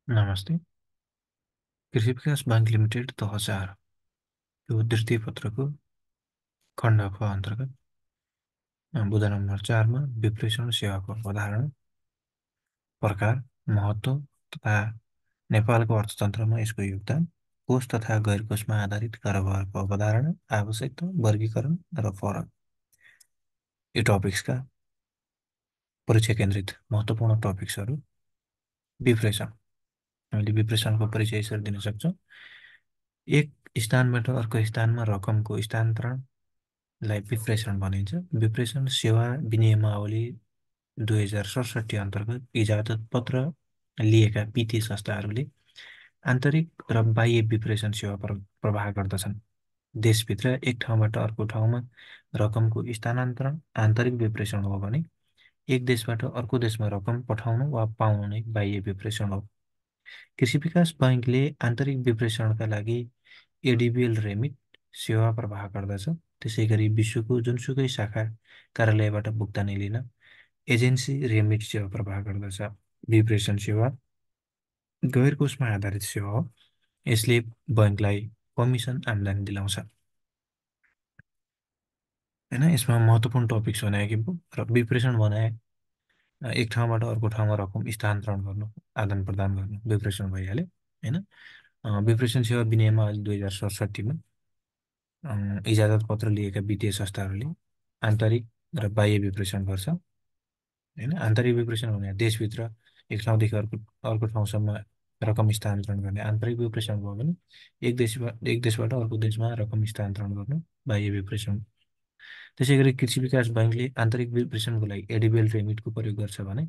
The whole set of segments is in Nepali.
नमस्ते। कृषि विकास बैंक लिमिटेड 2000 यो तृतीय पत्रको खण्ड ख अन्तर्गत बुँदा नम्बर 4 मा विश्लेषण सेवाको अवधारणा, प्रकार, महत्त्व तथा नेपालको अर्थतन्त्रमा यसको योगदान, कोष तथा गैर कोषमा आधारित कारोबारको अवधारणा, आवश्यकता, वर्गीकरण र फरक। यो टपिक्सका परीक्षा केन्द्रित महत्त्वपूर्ण टपिक्सहरू। विश्लेषण। हामीले विश्लेषणको परिचय यसरी दिन सक्छौँ। एक स्थानबाट अर्को स्थानमा रकमको स्थानान्तरणलाई विश्लेषण भनिन्छ। विश्लेषण सेवा विनियमावली 2067 अन्तर्गत इजाजत पत्र लिएका वित्तीय संस्थाहरूले आन्तरिक र बाह्य विप्रेषण सेवा प्रवाह गर्दछन्। देशभित्र एक ठाउँबाट अर्को ठाउँमा रकमको स्थानान्तरण आन्तरिक विप्रेषण हो भने एक देशबाट अर्को देशमा रकम पठाउनु वा पाउनु नै बाह्य विप्रेषण हो। कृषि विकास बैंकले आन्तरिक विप्रेषणका लागि एडिबिएल रेमिट सेवा प्रवाह गर्दछ। त्यसैगरी विश्वको जुनसुकै शाखा कार्यालयबाट भुक्तानी लिन एजेन्सी रेमिट सेवा प्रवाह गर्दछ। विप्रेषण सेवा गैर कोषमा आधारित सेवा हो। यसले बैंकलाई कमिसन आम्दानी दिलाउँछ। होइन, यसमा महत्त्वपूर्ण टपिक्स बनाए कि र विप्रेषण बनाए एक ठाउँबाट अर्को ठाउँमा रकम स्थानान्तरण गर्नु, आदान प्रदान गर्नु विप्रेषण भइहाल्यो। होइन, विप्रेषण सेवा विनियमावली 2067 मा इजाजत पत्र लिएका वित्तीय संस्थाहरूले आन्तरिक र बाह्य विप्रेषण गर्छ। होइन, आन्तरिक विप्रेषण भने देशभित्र एक ठाउँदेखि अर्को ठाउँसम्म रकम स्थानान्तरण गर्ने आन्तरिक विप्रेषण भयो भने एक देशबाट अर्को देशमा रकम स्थानान्तरण गर्नु बाह्य विप्रेषण। त्यसै गरी कृषि विकास बैंकले आन्तरिक विप्रेषणको लागि एडिबिएल रेमिटको प्रयोग गर्छ भने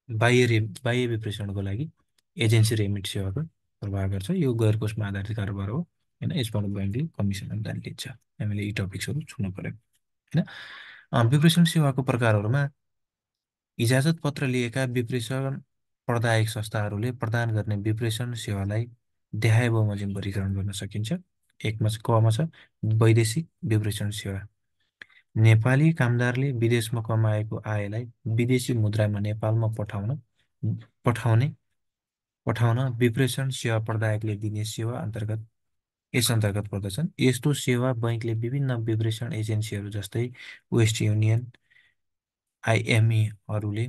बाह्य विप्रेषणको लागि एजेन्सी रेमिट सेवाको प्रवाह गर्छ। यो गैर कोषमा आधारित कारोबार हो। होइन, यसबाट बैंकले कमिसन आम्दानी लिन्छ। हामीले यी टपिक्सहरू छुनु पर्यो। होइन, विप्रेषण सेवाको प्रकारहरूमा इजाजत पत्र लिएका विप्रेषण प्रदायक संस्थाहरूले प्रदान गर्ने विप्रेषण सेवालाई देहाय बमोजिम वर्गीकरण गर्न सकिन्छ। एकमा कमा छ वैदेशिक विप्रेषण सेवा। नेपाली कामदारले विदेशमा कमाएको आयलाई विदेशी मुद्रामा नेपालमा पठाउन विप्रेषण सेवा प्रदायकले दिने सेवा यस अन्तर्गत पर्दछन्। यस्तो सेवा बैंकले विभिन्न विप्रेषण एजेन्सीहरू जस्तै वेस्ट युनियन, आइएमईहरूले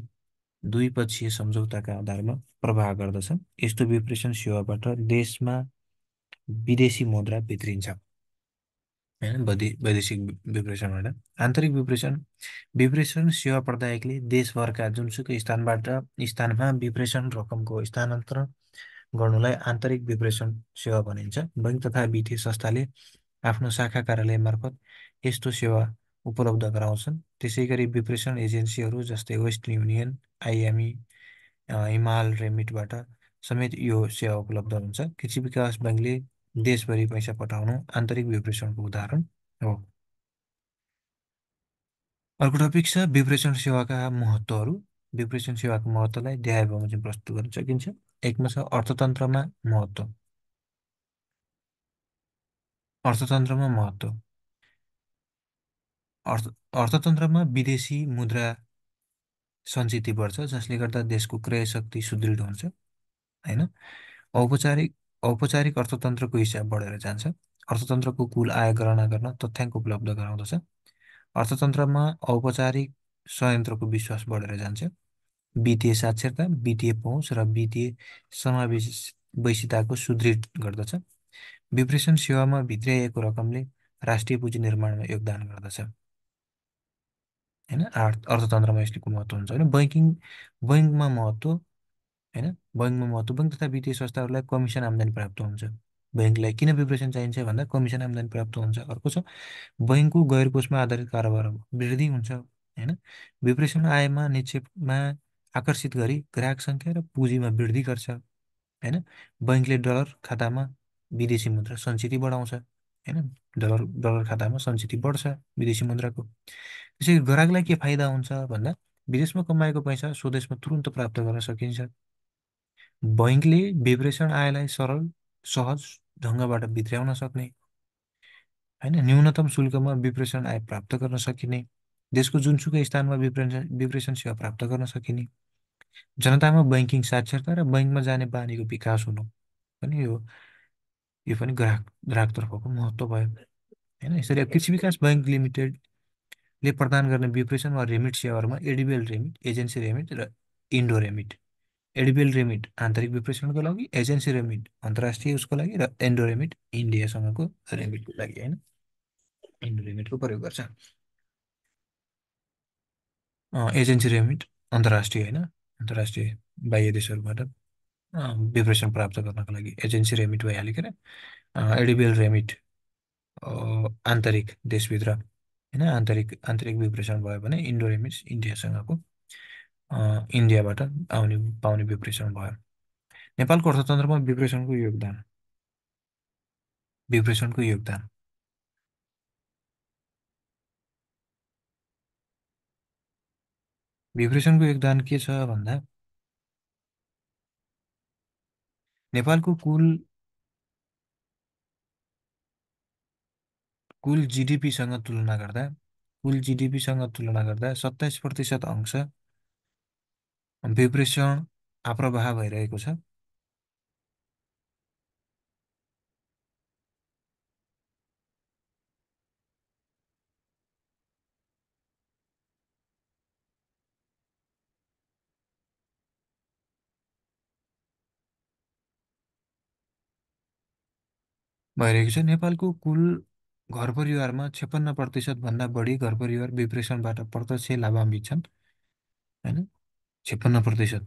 द्विपक्षीय सम्झौताका आधारमा प्रवाह गर्दछन्। यस्तो विप्रेषण सेवाबाट देशमा विदेशी मुद्रा भित्रिन्छ। होइन, वैदेशिक विप्रेषणबाट आन्तरिक विप्रेषण सेवा प्रदायकले देशभरका जुनसुकै स्थानमा विप्रेषण रकमको स्थानान्तरण गर्नुलाई आन्तरिक विप्रेषण सेवा भनिन्छ। बैंक तथा वित्तीय संस्थाले आफ्नो शाखा कार्यालय मार्फत यस्तो सेवा उपलब्ध गराउँछन्। त्यसैगरी विप्रेषण एजेन्सीहरू जस्तै वेस्ट युनियन, आइएमई, हिमाल रेमिटबाट समेत यो सेवा उपलब्ध हुन्छ। कृषि विकास बैंकले देशभरि पैसा पठाउनु आन्तरिक विप्रेषणको उदाहरण हो। अर्को टपिक छ विप्रेषण सेवाका महत्त्वहरू। विप्रेषण सेवाको महत्त्वलाई देहाय बमोजिम प्रस्तुत गर्न सकिन्छ। एकमा छ अर्थतन्त्रमा महत्त्व। अर्थतन्त्रमा विदेशी मुद्रा सञ्चित बढ्छ, जसले गर्दा देशको क्रय शक्ति सुदृढ हुन्छ। होइन, औपचारिक अर्थतन्त्रको हिसाब बढेर जान्छ। अर्थतन्त्रको कुल आय गणना गर्न तथ्याङ्क उपलब्ध गराउँदछ। अर्थतन्त्रमा औपचारिक संयन्त्रको विश्वास बढेर जान्छ। वित्तीय साक्षरता, वित्तीय पहुँच र वित्तीय समावेशिताको सुदृढ गर्दछ। विप्रेषण सेवामा भित्र्याइएको रकमले राष्ट्रिय पुँजी निर्माणमा योगदान गर्दछ। होइन, अर्थतन्त्रमा यसको महत्त्व हुन्छ। होइन, बैङ्कमा महत्त्व। होइन, बैङ्क तथा वित्तीय संस्थाहरूलाई कमिसन आम्दानी प्राप्त हुन्छ। बैङ्कलाई किन विप्रेषण चाहिन्छ भन्दा कमिसन आम्दानी प्राप्त हुन्छ। अर्को छ बैङ्कको गैर कोषमा आधारित कारोबार वृद्धि हुन्छ। होइन, विप्रेषण आयमा निक्षेपमा आकर्षित गरी ग्राहक सङ्ख्या र पुँजीमा वृद्धि गर्छ। होइन, बैङ्कले डलर खातामा विदेशी मुद्रा सञ्चित बढाउँछ। होइन, डलर खातामा सञ्चित बढ्छ विदेशी मुद्राको। त्यसै ग्राहकलाई के फाइदा हुन्छ भन्दा विदेशमा कमाएको पैसा स्वदेशमा तुरुन्त प्राप्त गर्न सकिन्छ। बैङ्कले विप्रेषण आयलाई सरल सहज ढङ्गबाट भित्र्याउन सक्ने। होइन, न्यूनतम शुल्कमा विप्रेषण आय प्राप्त गर्न सकिने। देशको जुनसुकै स्थानमा विप्रेषण सेवा प्राप्त गर्न सकिने। जनतामा बैङ्किङ साक्षरता र बैङ्कमा जाने बानीको विकास हुनु पनि यो पनि ग्राहकतर्फको महत्त्व भयो होइन। यसरी अब कृषि विकास बैङ्क लिमिटेडले प्रदान गर्ने विप्रेसन वा रेमिट सेवाहरूमा एडिबिएल रेमिट, एजेन्सी रेमिट र इन्डो रेमिट। एडिबिएल रेमिट आन्तरिक विप्रेसणको लागि, एजेन्सी रेमिट अन्तर्राष्ट्रिय उसको लागि, र इन्डो रेमिट इन्डियासँगको रेमिटको लागि होइन। इन्डो रेमिटको प्रयोग गर्छ। एजेन्सी रेमिट अन्तर्राष्ट्रिय होइन, अन्तर्राष्ट्रिय बाह्य देशहरूबाट विप्रेसन प्राप्त गर्नको लागि एजेन्सी रेमिट भइहाल्यो के अरे। एडिबिएल रेमिट आन्तरिक देशभित्र होइन, आन्तरिक आन्तरिक विप्रेसन भयो भने इन्डो रेमिट इन्डियासँगको इन्डियाबाट आउने पाउने विप्रेसन भयो। नेपालको अर्थतन्त्रमा विप्रेसणको योगदान विप्रेसणको योगदान के छ भन्दा नेपालको कुल जिडिपीसँग तुलना गर्दा 27% अंश विप्रेसण आप्रवाह भइरहेको छ। नेपालको कुल घर परिवारमा 56% भन्दा बढी घर परिवार विप्रेसणबाट प्रत्यक्ष लाभान्वित छन् होइन। 56%।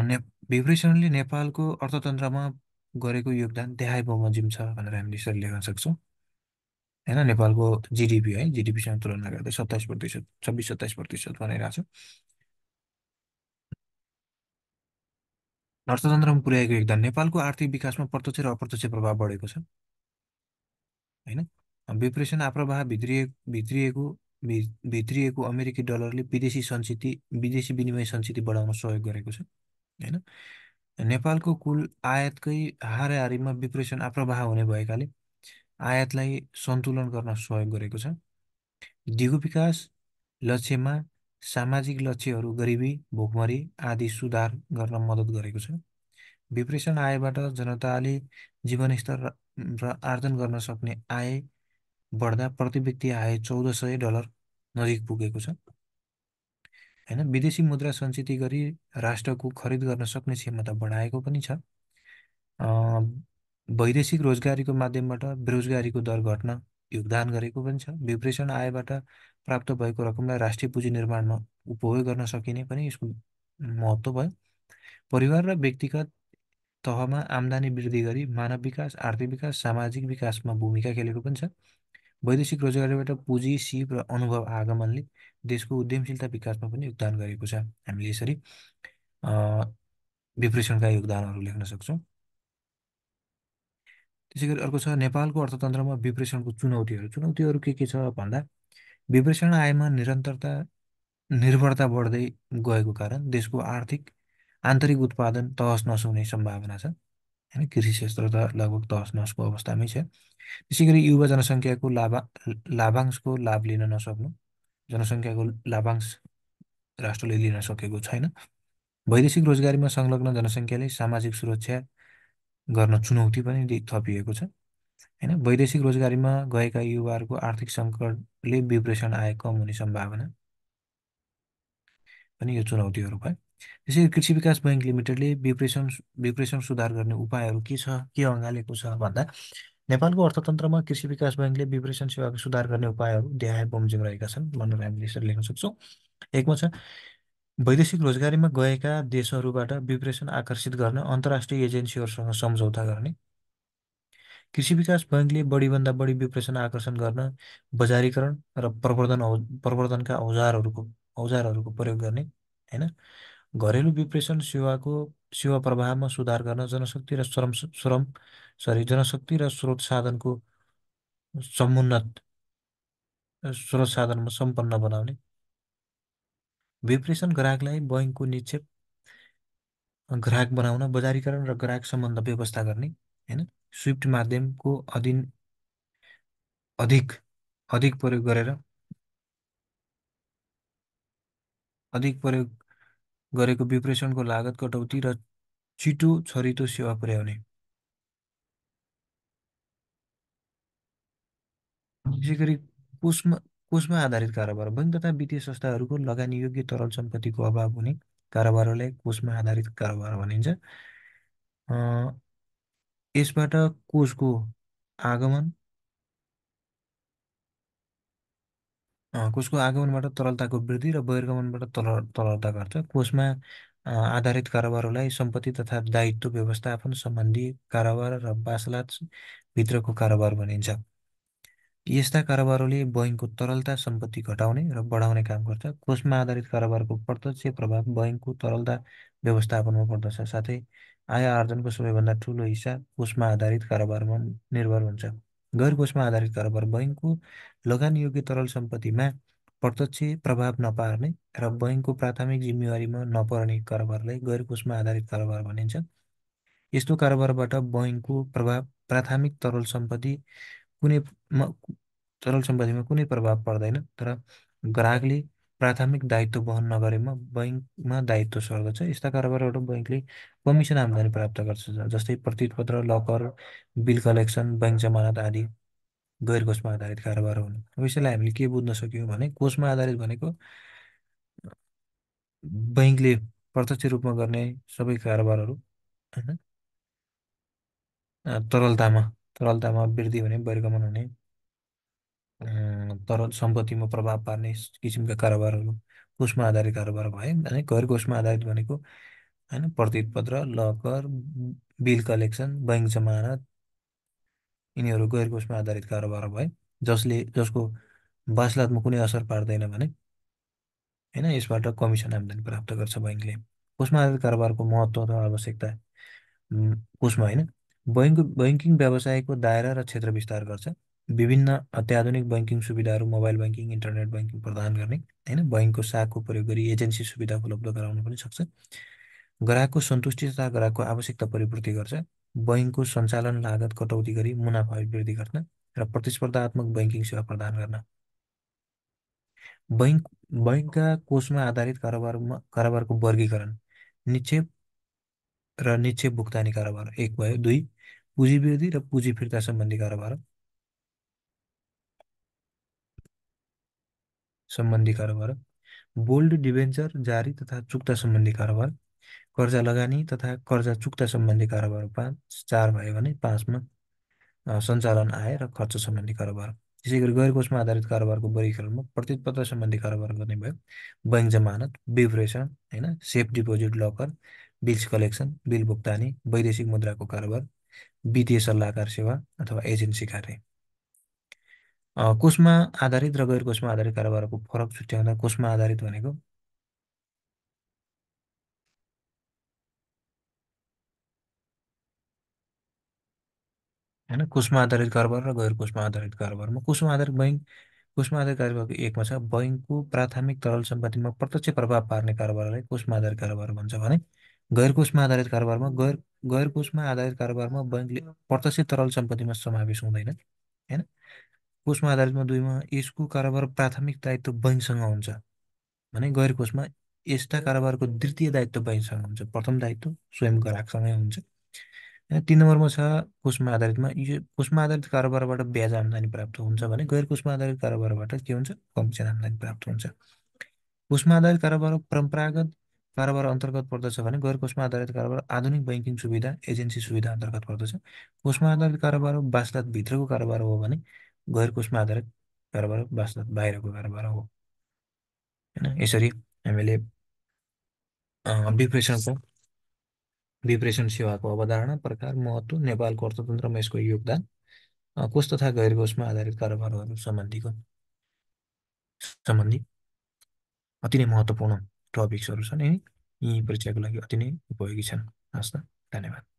ने विप्रेसणले नेपालको अर्थतन्त्रमा गरेको योगदान देहाय बमोजिम छ भनेर हामीले यसरी लेख्न सक्छौँ होइन। नेपालको जिडिपी है, जिडिपीसँग तुलना गर्दा 27%, 26-27% भनिरहेको छ। अर्थतन्त्रमा पुर्याएको योगदान नेपालको आर्थिक विकासमा प्रत्यक्ष र अप्रत्यक्ष प्रभाव बढेको छ होइन। विप्रेसन आप्रवाह भित्रिएको अमेरिकी डलरले विदेशी विनिमय सञ्चित बढाउन सहयोग गरेको छ होइन। नेपालको कुल आयातकै हाराहारीमा विप्रेसन आप्रवाह हुने भएकाले आयातलाई सन्तुलन गर्न सहयोग गरेको छ। दिगो विकास लक्ष्यमा सामाजिक लक्ष्यहरू, गरिबी, भोकमरी आदि सुधार गर्न मद्दत गरेको छ। विप्रेसन आयबाट जनताले जीवनस्तर र आर्जन गर्न सक्ने आय बढ्दा प्रति व्यक्ति आय $1400 नजिक पुगेको छ होइन। विदेशी मुद्रा सञ्चित गरी राष्ट्रको खरिद गर्न सक्ने क्षमता बढाएको पनि छ। वैदेशिक रोजगारीको माध्यमबाट बेरोजगारीको दर घट्न योगदान गरेको पनि छ। विप्रेसन आयबाट प्राप्त भएको रकमलाई राष्ट्रिय पुँजी निर्माणमा उपयोग गर्न सकिने पनि यसको महत्त्व भयो। परिवार र व्यक्तिगत तहमा आम्दानी वृद्धि गरी मानव विकास, आर्थिक विकास, सामाजिक विकासमा भूमिका खेलेको पनि छ। वैदेशिक रोजगारीबाट पुँजी, सिप र अनुभव आगमनले देशको उद्यमशीलता विकासमा पनि योगदान गरेको छ। हामीले यसरी विप्रेसणका योगदानहरू लेख्न सक्छौँ। त्यसै गरी अर्को छ नेपालको अर्थतन्त्रमा विप्रेसणको चुनौतीहरू। चुनौतीहरू के छ भन्दा विप्रेसण आयमा निर्भरता बढ्दै गएको कारण देशको आन्तरिक उत्पादन तहस नहस हुने सम्भावना छ होइन। कृषि क्षेत्र त लगभग तहस नहसको अवस्थामै छ। त्यसै गरी युवा जनसङ्ख्याको लाभांशको लाभ लिन नसक्नु, जनसङ्ख्याको लाभांश राष्ट्रले लिन सकेको छैन। वैदेशिक रोजगारीमा संलग्न जनसङ्ख्याले सामाजिक सुरक्षा गर्न चुनौती पनि थपिएको छ होइन। वैदेशिक रोजगारीमा गएका युवाहरूको आर्थिक सङ्कटले विप्रेसन आय कम हुने सम्भावना पनि यो चुनौतीहरू भयो। त्यसै गरी कृषि विकास बैङ्क लिमिटेडले विप्रेसन सुधार गर्ने उपायहरू के छ, के अँगालेको छ भन्दा नेपालको अर्थतन्त्रमा कृषि विकास बैङ्कले विप्रेसन सेवाको सुधार गर्ने उपायहरू देहाय बमोजिम रहेका छन् भनेर हामीले यसरी लेख्न सक्छौँ। एकमा छ वैदेशिक रोजगारीमा गएका देशहरूबाट विप्रेसन आकर्षित गर्न अन्तर्राष्ट्रिय एजेन्सीहरूसँग सम्झौता गर्ने। कृषि विकास बैङ्कले बढीभन्दा बढी विप्रेसन आकर्षण गर्न बजारीकरण र प्रवर्धनका औजारहरूको प्रयोग गर्ने होइन। घरेलु विप्रेसन सेवा प्रवाहमा सुधार गर्न जनशक्ति र स्रोत साधनको समुन्नत स्रोत साधनमा सम्पन्न बनाउने। विप्रेसन ग्राहकलाई बैङ्कको निक्षेप ग्राहक बनाउन बजारीकरण र ग्राहक सम्बन्ध व्यवस्था गर्ने होइन। स्विफ्ट माध्यमको अधिक अधिक प्रयोग गरेर अधिक प्रयोग गरेको विप्रेषणको लागत कटौती र छिटो छरितो सेवा पुर्याउने। यसै गरी कोषमा कोषमा आधारित कारोबार बैंक तथा वित्तीय संस्थाहरूको लगानीयोग्य तरल सम्पत्तिको अभाव हुने कारोबारलाई कोषमा आधारित कारोबार भनिन्छ। अ, यसबाट कोषको आगमन कोषको आगमनबाट तरलताको वृद्धि र बहिर्गमनबाट तरलता घट्छ। कोषमा आधारित कारोबारलाई सम्पत्ति तथा दायित्व व्यवस्थापन सम्बन्धी कारोबार र वासलात भित्रको कारोबार भनिन्छ। यस्ता कारोबारले बैंकको तरलता सम्पत्ति घटाउने र बढाउने काम गर्छ। कोषमा आधारित कारोबारको प्रत्यक्ष प्रभाव बैंकको तरलता व्यवस्थापनमा पर्दछ। साथै आय आर्जनको सबैभन्दा ठूलो हिस्सा कोषमा आधारित कारोबारमा निर्भर हुन्छ। गैर कोषमा आधारित कारोबार बैंकको लगानीयोग्य तरल सम्पत्तिमा प्रत्यक्ष प्रभाव नपार्ने र बैंकको प्राथमिक जिम्मेवारीमा नपर्ने कारोबारलाई गैर कोषमा आधारित कारोबार भनिन्छ। यस्तो कारोबारबाट बैंकको प्रभाव प्राथमिक कुनै म- तरल सम्पत्तिमा कुनै प्रभाव पर्दैन, तर ग्राहकले प्राथमिक दायित्व वहन नगरेमा बैंकमा दायित्व सर्दछ। यस्ता कारोबारबाट बैंकले कमिसन आम्दानी प्राप्त गर्छ, जस्तै प्रतिपत्र, लकर, बिल कलेक्सन, बैंक जमानत आदि गैर कोषमा आधारित कारोबार हुन्। अब यसैलाई हामीले के बुझ्न सक्यौँ भने कोषमा आधारित भनेको बैंकले प्रत्यक्ष रूपमा गर्ने सबै कारोबारहरू, होइन, तरलतामा तरलतामा वृद्धि हुने, बहिर्गमन हुने, तरल सम्पत्तिमा प्रभाव पार्ने किसिमका कारोबारहरू कोषमा आधारित कारोबार भए भने गैर कोषमा आधारित भनेको होइन प्रतिपत्र, लकर, बिल कलेक्सन, बैंक जमानत यिनीहरू गैर कोषमा आधारित कारोबार भए जसको वासलातमा कुनै असर पार्दैन भने होइन यसबाट कमिसन आम्दानी प्राप्त गर्छ बैङ्कले। कोषमा आधारित कारोबारको महत्त्व र आवश्यकता कोषमा होइन बैङ्किङ व्यवसायको दायरा र क्षेत्र विस्तार गर्छ। विभिन्न अत्याधुनिक बैङ्किङ सुविधाहरू मोबाइल बैङ्किङ, इन्टरनेट बैङ्किङ प्रदान गर्ने होइन बैङ्कको शाखाको प्रयोग गरी एजेन्सी सुविधा उपलब्ध गराउन पनि सक्छ। ग्राहकको सन्तुष्टि तथा ग्राहकको आवश्यकता परिपूर्ति गर्छ। बैङ्कको सञ्चालन लागत कटौती गरी मुनाफा वृद्धि गर्न र प्रतिस्पर्धात्मक बैङ्किङ सेवा प्रदान गर्न। बैङ्क बैङ्कका कोषमा आधारित कारोबारको वर्गीकरण निक्षेप र निक्षेप भुक्तानी कारोबार एक भयो। दुई, पुँजी वृद्धि र पुँजी फिर्ता सम्बन्धी कारोबार, बोल्ड डिबेन्चर जारी तथा चुक्ता सम्बन्धी कारोबार, कर्जा लगानी तथा कर्जा चुक्ता सम्बन्धी कारोबार पाँच। चार भयो भने पाँचमा सञ्चालन आय र खर्च सम्बन्धी कारोबार। त्यसै गरी गैर कोषमा आधारित कारोबारको वर्गीकरणमा प्रतिपत्र सम्बन्धी कारोबार गर्ने भयो। बैंक जमानत, विप्रेषण, होइन, safe deposit, locker, bills collection, bill भुक्तानी, वैदेशिक मुद्राको कारोबार, वित्तीय सल्लाहकार सेवा अथवा एजेन्सी कार्य। कोषमा आधारित र गैर कोषमा आधारित कारोबारको फरक छुट्याउँदा कोषमा आधारित भनेको होइन कोषमा आधारित कारोबार र गैर कोषमा आधारित कारोबारमा कोषमा आधारित कारोबारको एकमा छ बैङ्कको प्राथमिक तरल सम्पत्तिमा प्रत्यक्ष प्रभाव पार्ने कारोबारलाई कोषमा आधारित कारोबार भन्छ भने गैर कोषमा आधारित कारोबारमा गैर कोषमा आधारित कारोबारमा बैङ्कले प्रत्यक्ष तरल सम्पत्तिमा समावेश हुँदैन, होइन। कोषमा आधारितमा दुईमा यसको कारोबार प्राथमिक दायित्व बैङ्कसँग हुन्छ भने गैर कोषमा यस्ता कारोबारको द्वितीय दायित्व बैङ्कसँग हुन्छ, प्रथम दायित्व स्वयं ग्राहकसँगै हुन्छ। होइन, 3 नम्बरमा छ कोषमा आधारित कारोबारबाट ब्याज आम्दानी प्राप्त हुन्छ भने गैर कोषमा आधारित कारोबारबाट के हुन्छ, कमिसन आम्दानी प्राप्त हुन्छ। कोषमा आधारित कारोबार परम्परागत कारोबार अन्तर्गत पर्दछ भने गैर कोषमा आधारित कारोबार आधुनिक बैङ्किङ सुविधा, एजेन्सी सुविधा अन्तर्गत पर्दछ। कोषमा आधारित कारोबार वासलात भित्रको कारोबार हो भने गैर कोषमा आधारित कारोबार वासलात बाहिरको कारोबार हो। होइन, यसरी हामीले विप्रेषणको विप्रेषण सेवाको अवधारणा, प्रकार, महत्त्व, नेपालको अर्थतन्त्रमा यसको योगदान, कोष तथा गैर कोषमा आधारित कारोबारहरू सम्बन्धी अति नै महत्त्वपूर्ण टपिक्सहरू छन्। यी परीक्षाको लागि अति नै उपयोगी छन्। हस् त, धन्यवाद।